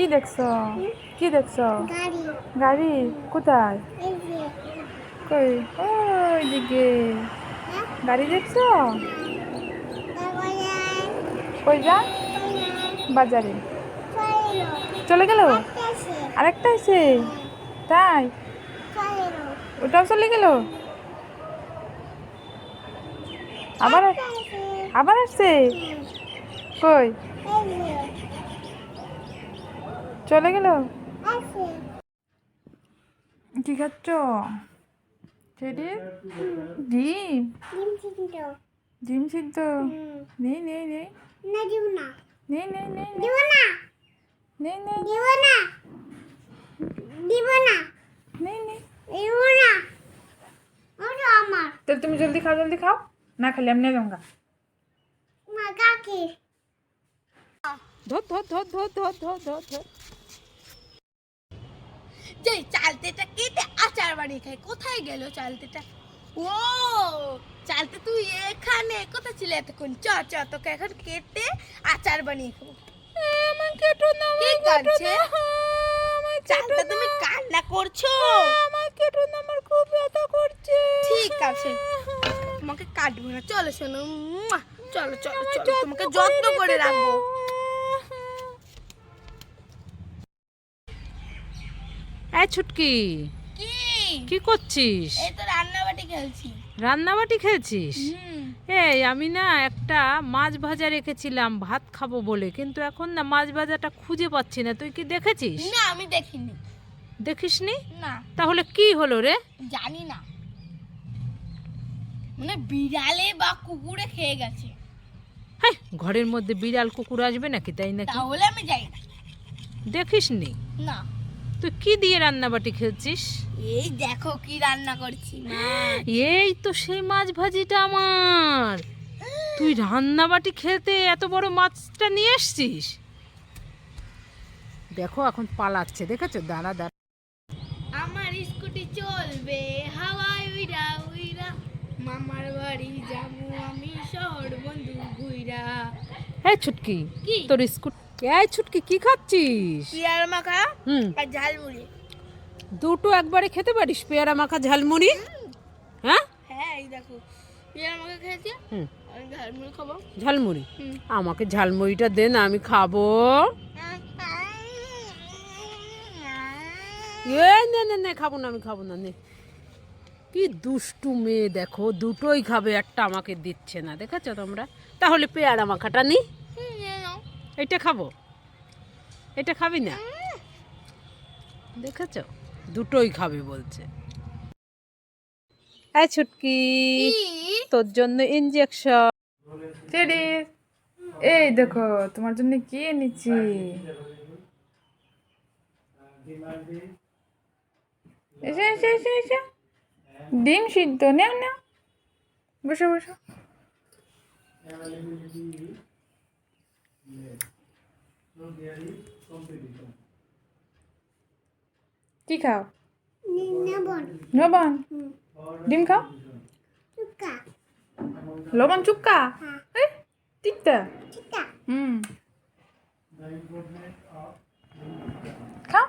কি দেখছো? কি দেখছো? গাড়ি। গাড়ি কোথায়? এই যে। কই? ওই দিকে হ্যাঁ? গাড়ি দেখছো? তারপরে কই যা? কই বাজারে চলে এলো। চলে গেল। একটা আছে। আরেকটা আছে হ্যাঁ, তাই? চলে এলো। ওটাও চলে গেল। আবার একটা আছে। আবার আসছে। হুম, কই? এই যে চলে গেল। আছে। কি খাচ্ছ? সেটি ডিম। ডিম সিদ্ধ। ডিম সিদ্ধ। হুম, নেই নেই নেই না দিব না। নেই নেই নেই দিব না। নেই নেই দিব না। দিব না। নেই নেই। দিব না। ওটা আমার। তাহলে তুমি জলদি খাও, জলদি খাও। না খেলে এমনি গঙ্গা। মা কাকে? ধর ধর ধর ধর ধর ধর ধর ধর। যে চালতেটা কেটে আচার বানিয়ে খাই, কোথায় গেল চালতেটা? ও চালতে তুই এখানে কোথায় ছিলে এতক্ষণ? চ চ তোকে এখন কেটে আচার বানিয়ে খাবো। আমার কেটো না, কি আমার কেটো কাঁদছে? না, আমার কেটো চালটা না, তুমি কান্না করছো? আমার কেটো না, আমার খুব ব্যথা করছে। ঠিক আছে, তোমাকে কাটবো না, চলো শোনো, চলো চলো আমার চলো, যত্ন তোমাকে করে যত্ন করে রেখে রাখবো। দাও। এই ছুটকি, কি? কি করছিস? এই তো রান্নাবাটি খেলছি। রান্নাবাটি খেলছিস? হুম। এই আমি না একটা মাছ ভাজা রেখেছিলাম ভাত খাবো বলে, কিন্তু এখন না মাছ ভাজাটা খুঁজে পাচ্ছি না। তুই কি দেখেছিস? না আমি দেখিনি। দেখিসনি? না তাহলে কি হলো রে? জানি না, মানে বিড়ালে বা কুকুরে খেয়ে গেছে। হ্যাঁ, ঘরের মধ্যে বিড়াল কুকুর আসবে নাকি, তাই নাকি? তাহলে আমি যাই না। দেখিসনি? না, তুই কি দিয়ে রান্নাবাটি খেলছিস? এই দেখো কি রান্না করছি মা। এই তো সেই মাছ ভাজিটা আমার। তুই রান্নাবাটি খেলতে এত বড় মাছটা নিয়ে এসছিস? দেখো এখন পালাচ্ছে, দেখেছো? দাঁড়া দাঁড়া। আমার স্কুটি চলবে হাওয়ায় উইরা উইরা, মামার বাড়ি যাবো আমি শহর বন্ধু ঘুইরা। এই ছুটকি, কি? তোর স্কুট। এই ছুটকি, কি খাচ্ছিস? পেয়ারা মাখা হুম, আর ঝালমুড়ি। দুটো একবারে খেতে পারিস? পেয়ারা মাখা ঝালমুড়ি? হ্যাঁ, হ্যাঁ এই দেখো, পেয়ারা মাখা খেয়েছি, হুম, আমি ঝালমুড়ি খাবো। ঝালমুড়ি। হুম। আমাকে ঝালমুড়িটা দে না, আমি খাবো। এই নে নে নে, খাবো না, আমি খাবো না, নে। কি দুষ্টু মেয়ে দেখো, দুটোই খাবে, একটা আমাকে দিচ্ছে না, দেখেছো তোমরা? তাহলে পেয়ারা মাখাটা নি, এটা খাবো। এটা খাবি না? দেখেছো, দুটোই খাবে বলছে। এই ছুটকি, তোর জন্য ইনজেকশন। টেডি, এই দেখো তোমার জন্য কি এনেছি। এসে এসে এসে এসে, ডিম সিদ্ধ, নেও নেও, বসো বসো। কি খাও? লবণ। লবণ? ডিম খাও। চুকা। লবণ চুক্কা? হ্যাঁ। এই তিতা। চিকা। হুম, খাও।